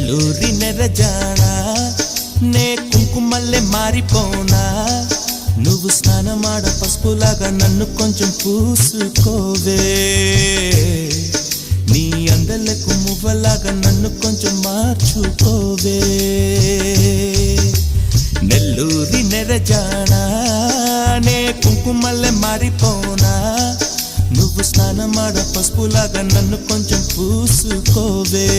నెల్లూరి నెరజానా నే కుంకుమల్లె మారిపోనా నువ్వు స్నానమాడ పసుపులాగా నన్ను కొంచెం పూసుకోవే నీ అందలకు మువ్వలాగా నన్ను కొంచెం మార్చుకోవే నెల్లూరి నెరజానా నే కుంకుమల్లె మారిపోనా నువ్వు స్నానమాడ పసుపులాగా నన్ను కొంచెం పూసుకోవే